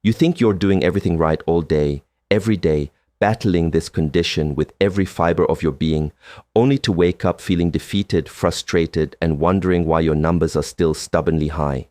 You think you're doing everything right all day, every day, battling this condition with every fiber of your being, only to wake up feeling defeated, frustrated, and wondering why your numbers are still stubbornly high.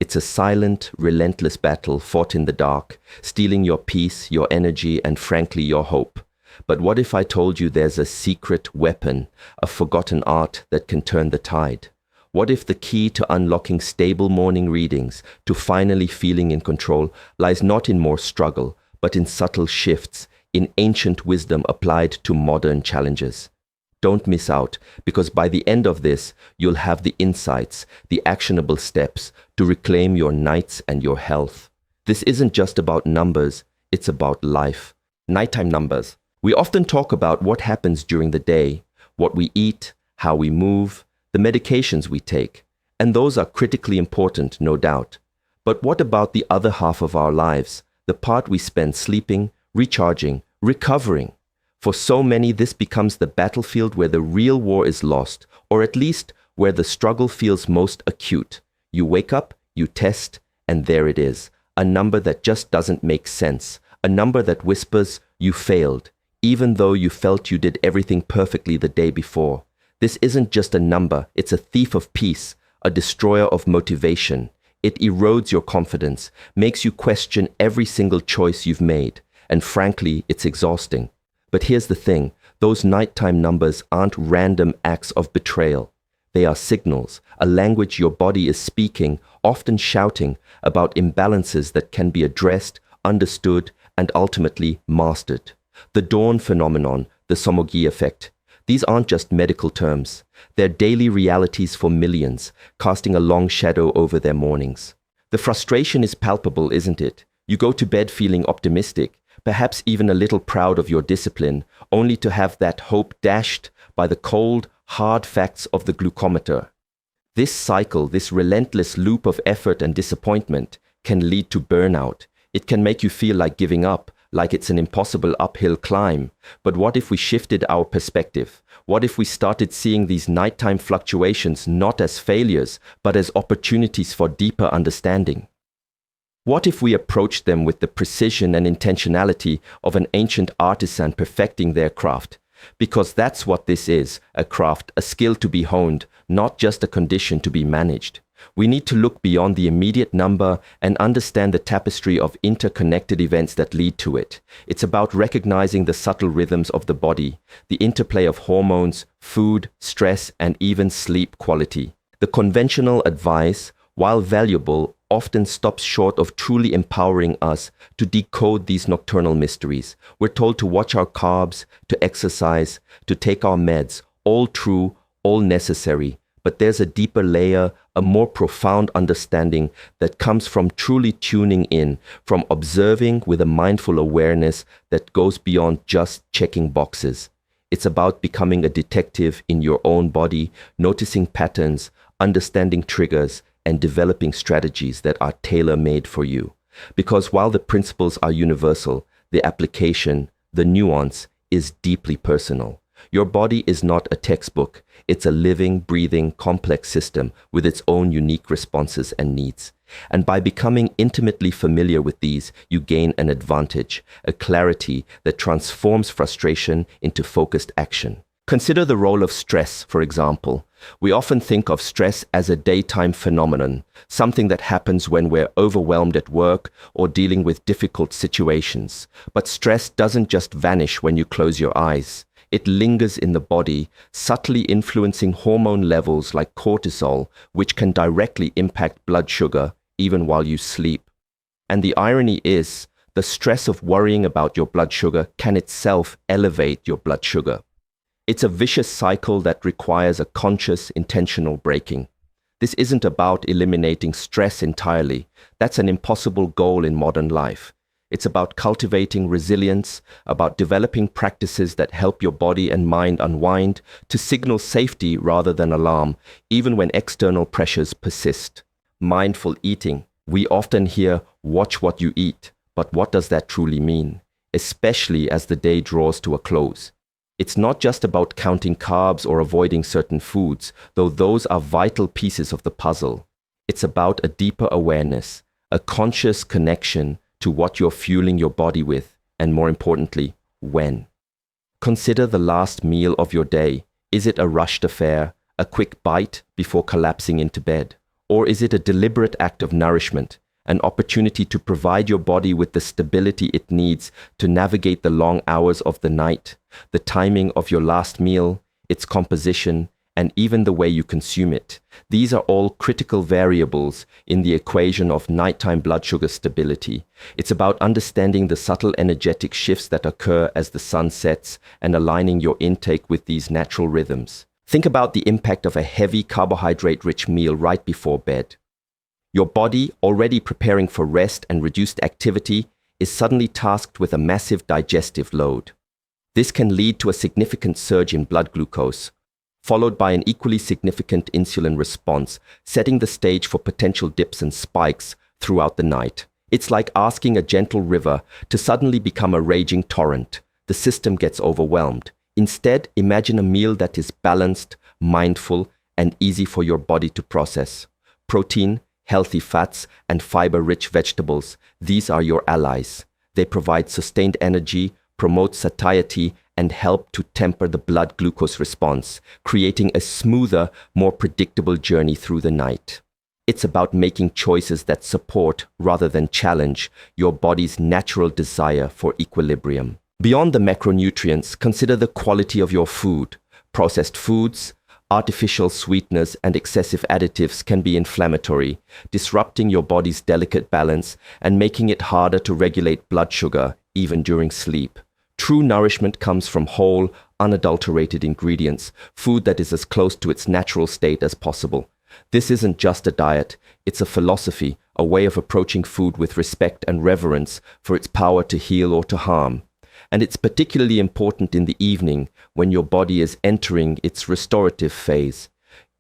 It's a silent, relentless battle fought in the dark, stealing your peace, your energy, and frankly, your hope. But what if I told you there's a secret weapon, a forgotten art that can turn the tide? What if the key to unlocking stable morning readings, to finally feeling in control, lies not in more struggle, but in subtle shifts, in ancient wisdom applied to modern challenges? Don't miss out, because by the end of this, you'll have the insights, the actionable steps to reclaim your nights and your health. This isn't just about numbers, it's about life. Nighttime numbers. We often talk about what happens during the day, what we eat, how we move, the medications we take, and those are critically important, no doubt. But what about the other half of our lives, the part we spend sleeping, recharging, recovering? For so many, this becomes the battlefield where the real war is lost, or at least where the struggle feels most acute. You wake up, you test, and there it is, a number that just doesn't make sense, a number that whispers, you failed, even though you felt you did everything perfectly the day before. This isn't just a number, it's a thief of peace, a destroyer of motivation. It erodes your confidence, makes you question every single choice you've made, and frankly, it's exhausting. But here's the thing, those nighttime numbers aren't random acts of betrayal. They are signals, a language your body is speaking, often shouting about imbalances that can be addressed, understood, and ultimately mastered. The dawn phenomenon, the Somogyi effect. These aren't just medical terms. They're daily realities for millions, casting a long shadow over their mornings. The frustration is palpable, isn't it? You go to bed feeling optimistic, perhaps even a little proud of your discipline, only to have that hope dashed by the cold, hard facts of the glucometer. This cycle, this relentless loop of effort and disappointment, can lead to burnout. It can make you feel like giving up, like it's an impossible uphill climb. But what if we shifted our perspective? What if we started seeing these nighttime fluctuations not as failures, but as opportunities for deeper understanding? What if we approached them with the precision and intentionality of an ancient artisan perfecting their craft? Because that's what this is, a craft, a skill to be honed, not just a condition to be managed. We need to look beyond the immediate number and understand the tapestry of interconnected events that lead to it. It's about recognizing the subtle rhythms of the body, the interplay of hormones, food, stress, and even sleep quality. The conventional advice, while valuable, often stops short of truly empowering us to decode these nocturnal mysteries. We're told to watch our carbs, to exercise, to take our meds, all true, all necessary. But there's a deeper layer, a more profound understanding that comes from truly tuning in, from observing with a mindful awareness that goes beyond just checking boxes. It's about becoming a detective in your own body, noticing patterns, understanding triggers, and developing strategies that are tailor-made for you. Because while the principles are universal, the application, the nuance, is deeply personal. Your body is not a textbook. It's a living, breathing, complex system with its own unique responses and needs. And by becoming intimately familiar with these, you gain an advantage, a clarity that transforms frustration into focused action. Consider the role of stress, for example. We often think of stress as a daytime phenomenon, something that happens when we're overwhelmed at work or dealing with difficult situations. But stress doesn't just vanish when you close your eyes. It lingers in the body, subtly influencing hormone levels like cortisol, which can directly impact blood sugar even while you sleep. And the irony is, the stress of worrying about your blood sugar can itself elevate your blood sugar. It's a vicious cycle that requires a conscious, intentional breaking. This isn't about eliminating stress entirely. That's an impossible goal in modern life. It's about cultivating resilience, about developing practices that help your body and mind unwind to signal safety rather than alarm, even when external pressures persist. Mindful eating. We often hear, watch what you eat, but what does that truly mean? Especially as the day draws to a close. It's not just about counting carbs or avoiding certain foods, though those are vital pieces of the puzzle. It's about a deeper awareness, a conscious connection to what you're fueling your body with, and more importantly, when. Consider the last meal of your day. Is it a rushed affair, a quick bite before collapsing into bed? Or is it a deliberate act of nourishment, an opportunity to provide your body with the stability it needs to navigate the long hours of the night, the timing of your last meal, its composition, and even the way you consume it? These are all critical variables in the equation of nighttime blood sugar stability. It's about understanding the subtle energetic shifts that occur as the sun sets and aligning your intake with these natural rhythms. Think about the impact of a heavy carbohydrate-rich meal right before bed. Your body, already preparing for rest and reduced activity, is suddenly tasked with a massive digestive load. This can lead to a significant surge in blood glucose, followed by an equally significant insulin response, setting the stage for potential dips and spikes throughout the night. It's like asking a gentle river to suddenly become a raging torrent. The system gets overwhelmed. Instead, imagine a meal that is balanced, mindful, and easy for your body to process. Protein, healthy fats, and fiber-rich vegetables, these are your allies. They provide sustained energy, promote satiety, and help to temper the blood glucose response, creating a smoother, more predictable journey through the night. It's about making choices that support, rather than challenge, your body's natural desire for equilibrium. Beyond the macronutrients, consider the quality of your food. Processed foods, artificial sweeteners, and excessive additives can be inflammatory, disrupting your body's delicate balance and making it harder to regulate blood sugar, even during sleep. True nourishment comes from whole, unadulterated ingredients, food that is as close to its natural state as possible. This isn't just a diet, it's a philosophy, a way of approaching food with respect and reverence for its power to heal or to harm. And it's particularly important in the evening when your body is entering its restorative phase.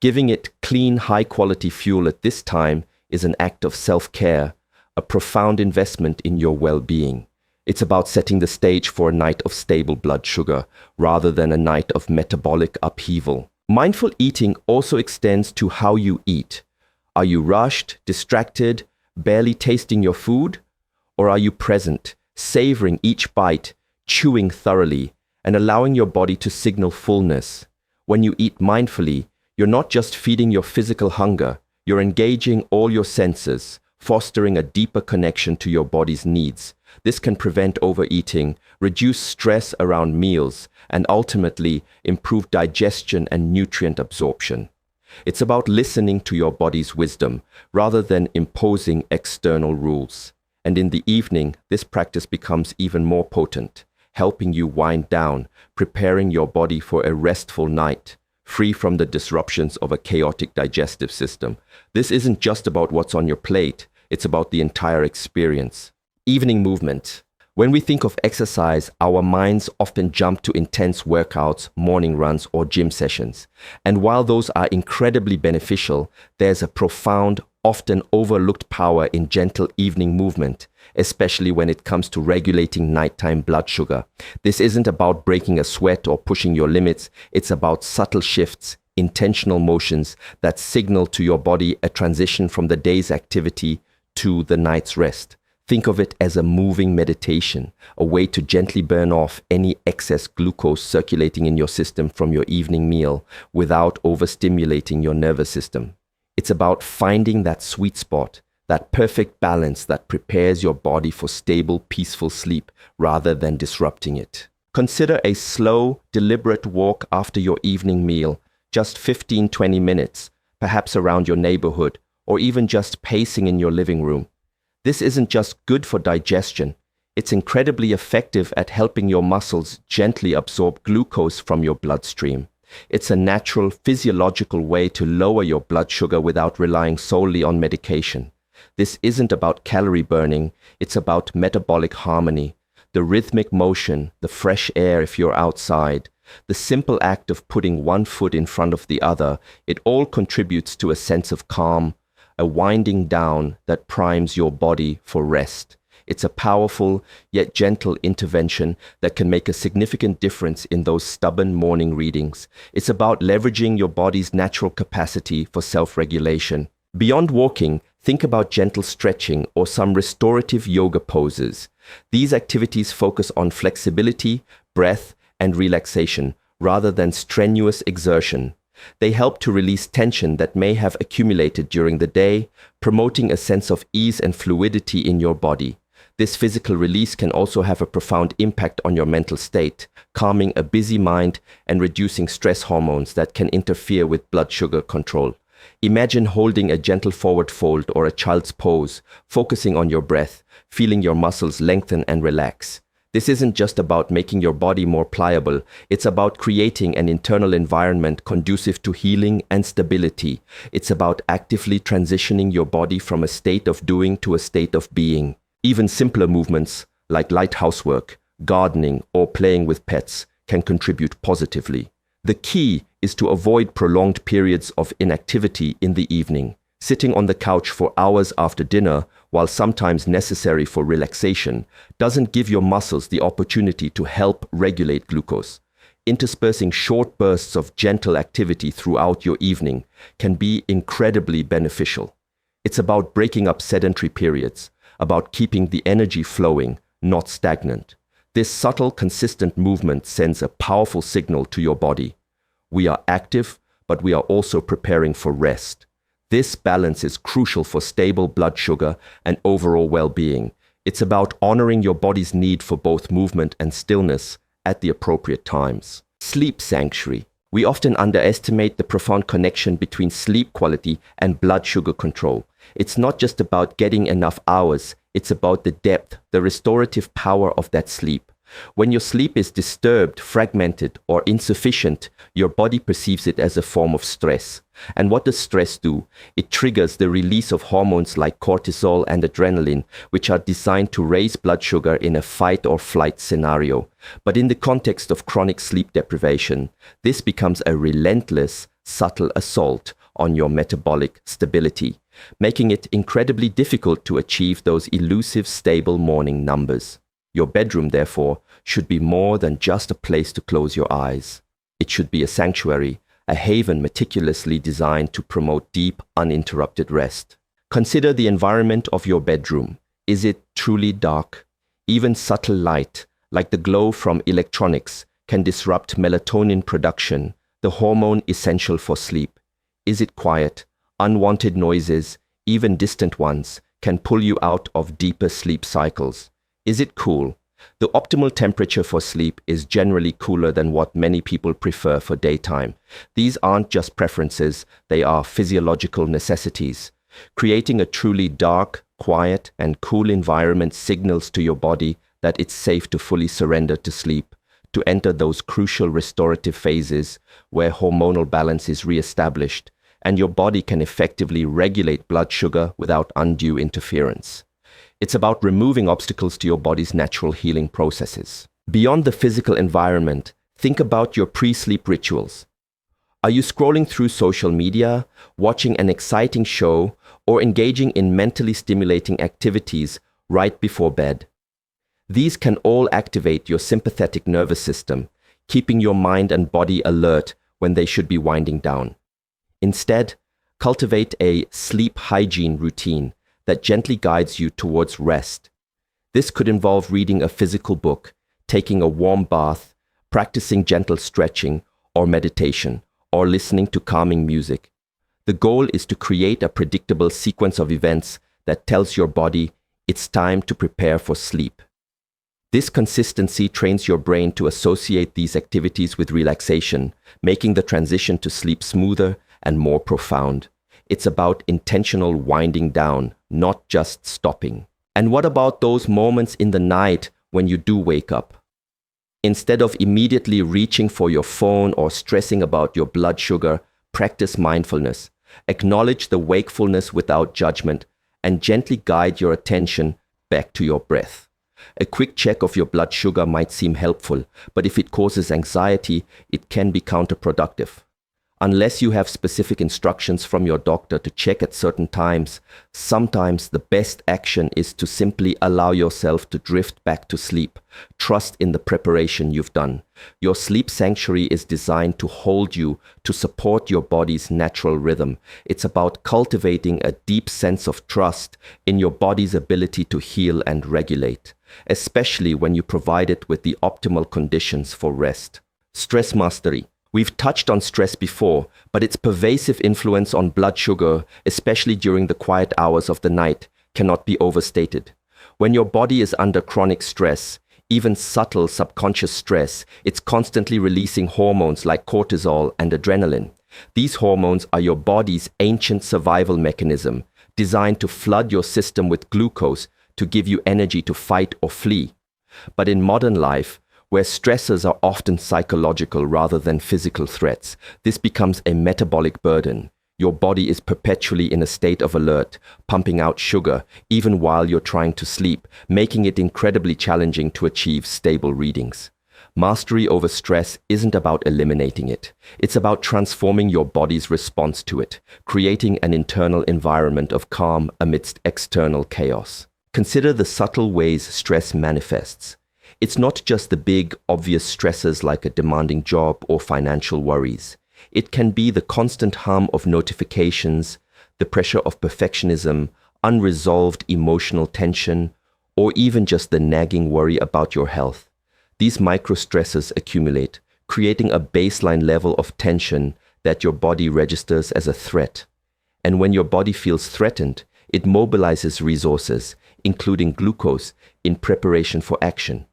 Giving it clean, high-quality fuel at this time is an act of self-care, a profound investment in your well-being. It's about setting the stage for a night of stable blood sugar, rather than a night of metabolic upheaval. Mindful eating also extends to how you eat. Are you rushed, distracted, barely tasting your food? Or are you present, savoring each bite, chewing thoroughly, and allowing your body to signal fullness? When you eat mindfully, you're not just feeding your physical hunger, you're engaging all your senses, fostering a deeper connection to your body's needs. This can prevent overeating, reduce stress around meals, and ultimately improve digestion and nutrient absorption. It's about listening to your body's wisdom rather than imposing external rules. And in the evening, this practice becomes even more potent, helping you wind down, preparing your body for a restful night, free from the disruptions of a chaotic digestive system. This isn't just about what's on your plate, it's about the entire experience. Evening movement. When we think of exercise, our minds often jump to intense workouts, morning runs, or gym sessions. And while those are incredibly beneficial, there's a profound, often overlooked power in gentle evening movement, especially when it comes to regulating nighttime blood sugar. This isn't about breaking a sweat or pushing your limits. It's about subtle shifts, intentional motions that signal to your body a transition from the day's activity to the night's rest. Think of it as a moving meditation, a way to gently burn off any excess glucose circulating in your system from your evening meal without overstimulating your nervous system. It's about finding that sweet spot, that perfect balance that prepares your body for stable, peaceful sleep rather than disrupting it. Consider a slow, deliberate walk after your evening meal, just 15-20 minutes, perhaps around your neighborhood, or even just pacing in your living room. This isn't just good for digestion, it's incredibly effective at helping your muscles gently absorb glucose from your bloodstream. It's a natural, physiological way to lower your blood sugar without relying solely on medication. This isn't about calorie burning, it's about metabolic harmony, the rhythmic motion, the fresh air if you're outside, the simple act of putting one foot in front of the other. It all contributes to a sense of calm, a winding down that primes your body for rest. It's a powerful yet gentle intervention that can make a significant difference in those stubborn morning readings. It's about leveraging your body's natural capacity for self-regulation. Beyond walking, think about gentle stretching or some restorative yoga poses. These activities focus on flexibility, breath, and relaxation rather than strenuous exertion. They help to release tension that may have accumulated during the day, promoting a sense of ease and fluidity in your body. This physical release can also have a profound impact on your mental state, calming a busy mind and reducing stress hormones that can interfere with blood sugar control. Imagine holding a gentle forward fold or a child's pose, focusing on your breath, feeling your muscles lengthen and relax. This isn't just about making your body more pliable, it's about creating an internal environment conducive to healing and stability. It's about actively transitioning your body from a state of doing to a state of being. Even simpler movements, like light housework, gardening, or playing with pets, can contribute positively. The key is to avoid prolonged periods of inactivity in the evening. Sitting on the couch for hours after dinner, while sometimes necessary for relaxation, doesn't give your muscles the opportunity to help regulate glucose. Interspersing short bursts of gentle activity throughout your evening can be incredibly beneficial. It's about breaking up sedentary periods, about keeping the energy flowing, not stagnant. This subtle, consistent movement sends a powerful signal to your body. We are active, but we are also preparing for rest. This balance is crucial for stable blood sugar and overall well-being. It's about honoring your body's need for both movement and stillness at the appropriate times. Sleep sanctuary. We often underestimate the profound connection between sleep quality and blood sugar control. It's not just about getting enough hours, it's about the depth, the restorative power of that sleep. When your sleep is disturbed, fragmented, or insufficient, your body perceives it as a form of stress. And what does stress do? It triggers the release of hormones like cortisol and adrenaline, which are designed to raise blood sugar in a fight or flight scenario. But in the context of chronic sleep deprivation, this becomes a relentless, subtle assault on your metabolic stability, making it incredibly difficult to achieve those elusive, stable morning numbers. Your bedroom, therefore, should be more than just a place to close your eyes. It should be a sanctuary, a haven meticulously designed to promote deep, uninterrupted rest. Consider the environment of your bedroom. Is it truly dark? Even subtle light, like the glow from electronics, can disrupt melatonin production, the hormone essential for sleep. Is it quiet? Unwanted noises, even distant ones, can pull you out of deeper sleep cycles. Is it cool? The optimal temperature for sleep is generally cooler than what many people prefer for daytime. These aren't just preferences, they are physiological necessities. Creating a truly dark, quiet, and cool environment signals to your body that it's safe to fully surrender to sleep, to enter those crucial restorative phases where hormonal balance is reestablished, and your body can effectively regulate blood sugar without undue interference. It's about removing obstacles to your body's natural healing processes. Beyond the physical environment, think about your pre-sleep rituals. Are you scrolling through social media, watching an exciting show, or engaging in mentally stimulating activities right before bed? These can all activate your sympathetic nervous system, keeping your mind and body alert when they should be winding down. Instead, cultivate a sleep hygiene routine that gently guides you towards rest. This could involve reading a physical book, taking a warm bath, practicing gentle stretching or meditation, or listening to calming music. The goal is to create a predictable sequence of events that tells your body it's time to prepare for sleep. This consistency trains your brain to associate these activities with relaxation, making the transition to sleep smoother and more profound. It's about intentional winding down, not just stopping. And what about those moments in the night when you do wake up? Instead of immediately reaching for your phone or stressing about your blood sugar, practice mindfulness. Acknowledge the wakefulness without judgment and gently guide your attention back to your breath. A quick check of your blood sugar might seem helpful, but if it causes anxiety, it can be counterproductive. Unless you have specific instructions from your doctor to check at certain times, sometimes the best action is to simply allow yourself to drift back to sleep. Trust in the preparation you've done. Your sleep sanctuary is designed to hold you, to support your body's natural rhythm. It's about cultivating a deep sense of trust in your body's ability to heal and regulate, especially when you provide it with the optimal conditions for rest. Stress mastery. We've touched on stress before, but its pervasive influence on blood sugar, especially during the quiet hours of the night, cannot be overstated. When your body is under chronic stress, even subtle subconscious stress, it's constantly releasing hormones like cortisol and adrenaline. These hormones are your body's ancient survival mechanism, designed to flood your system with glucose to give you energy to fight or flee. But in modern life, where stressors are often psychological rather than physical threats, this becomes a metabolic burden. Your body is perpetually in a state of alert, pumping out sugar, even while you're trying to sleep, making it incredibly challenging to achieve stable readings. Mastery over stress isn't about eliminating it. It's about transforming your body's response to it, creating an internal environment of calm amidst external chaos. Consider the subtle ways stress manifests. It's not just the big, obvious stressors like a demanding job or financial worries. It can be the constant hum of notifications, the pressure of perfectionism, unresolved emotional tension, or even just the nagging worry about your health. These micro-stressors accumulate, creating a baseline level of tension that your body registers as a threat. And when your body feels threatened, it mobilizes resources, including glucose, in preparation for action.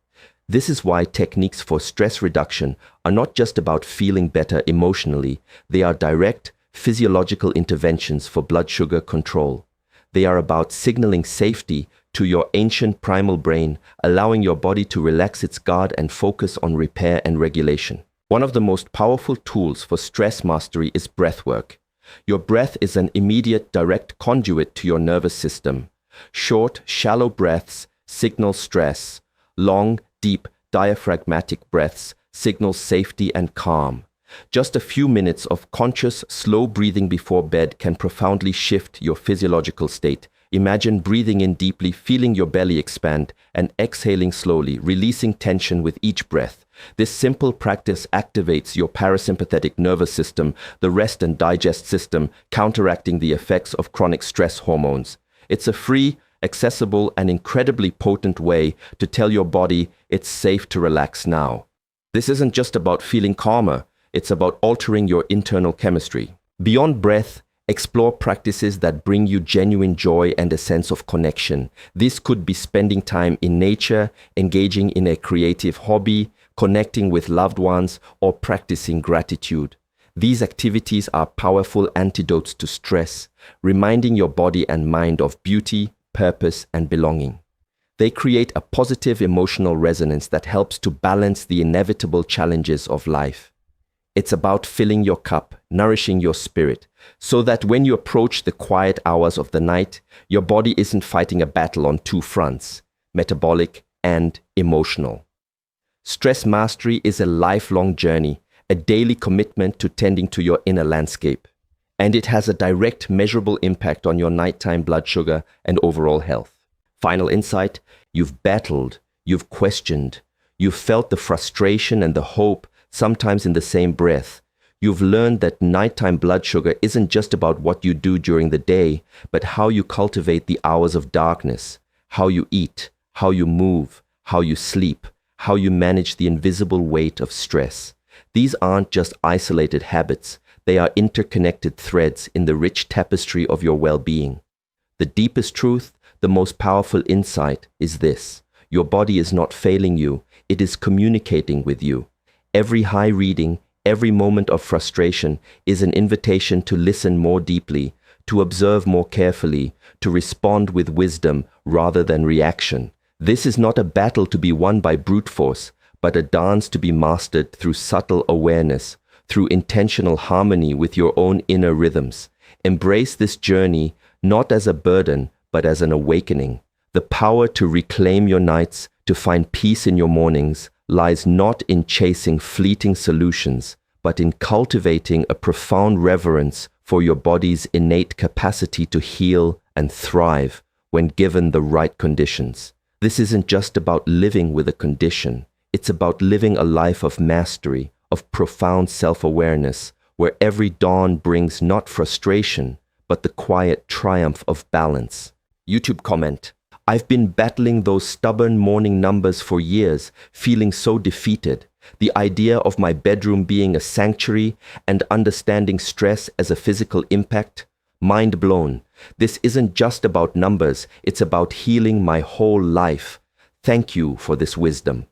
This is why techniques for stress reduction are not just about feeling better emotionally, they are direct, physiological interventions for blood sugar control. They are about signaling safety to your ancient primal brain, allowing your body to relax its guard and focus on repair and regulation. One of the most powerful tools for stress mastery is breath work. Your breath is an immediate, direct conduit to your nervous system. Short, shallow breaths signal stress. Long, deep, diaphragmatic breaths signal safety and calm. Just a few minutes of conscious, slow breathing before bed can profoundly shift your physiological state. Imagine breathing in deeply, feeling your belly expand, and exhaling slowly, releasing tension with each breath. This simple practice activates your parasympathetic nervous system, the rest and digest system, counteracting the effects of chronic stress hormones. It's a free, accessible, and incredibly potent way to tell your body it's safe to relax now. This isn't just about feeling calmer, it's about altering your internal chemistry. Beyond breath, explore practices that bring you genuine joy and a sense of connection. This could be spending time in nature, engaging in a creative hobby, connecting with loved ones, or practicing gratitude. These activities are powerful antidotes to stress, reminding your body and mind of beauty, purpose, and belonging. They create a positive emotional resonance that helps to balance the inevitable challenges of life. It's about filling your cup, nourishing your spirit, so that when you approach the quiet hours of the night, your body isn't fighting a battle on two fronts, metabolic and emotional. Stress mastery is a lifelong journey, a daily commitment to tending to your inner landscape. And it has a direct, measurable impact on your nighttime blood sugar and overall health. Final insight: you've battled, you've questioned, you've felt the frustration and the hope, sometimes in the same breath. You've learned that nighttime blood sugar isn't just about what you do during the day, but how you cultivate the hours of darkness, how you eat, how you move, how you sleep, how you manage the invisible weight of stress. These aren't just isolated habits. They are interconnected threads in the rich tapestry of your well-being. The deepest truth, the most powerful insight is this: your body is not failing you, it is communicating with you. Every high reading, every moment of frustration is an invitation to listen more deeply, to observe more carefully, to respond with wisdom rather than reaction. This is not a battle to be won by brute force, but a dance to be mastered through subtle awareness, through intentional harmony with your own inner rhythms. Embrace this journey not as a burden, but as an awakening. The power to reclaim your nights, to find peace in your mornings, lies not in chasing fleeting solutions, but in cultivating a profound reverence for your body's innate capacity to heal and thrive when given the right conditions. This isn't just about living with a condition. It's about living a life of mastery, of profound self-awareness, where every dawn brings not frustration, but the quiet triumph of balance. YouTube comment: I've been battling those stubborn morning numbers for years, feeling so defeated. The idea of my bedroom being a sanctuary and understanding stress as a physical impact, mind blown. This isn't just about numbers, it's about healing my whole life. Thank you for this wisdom.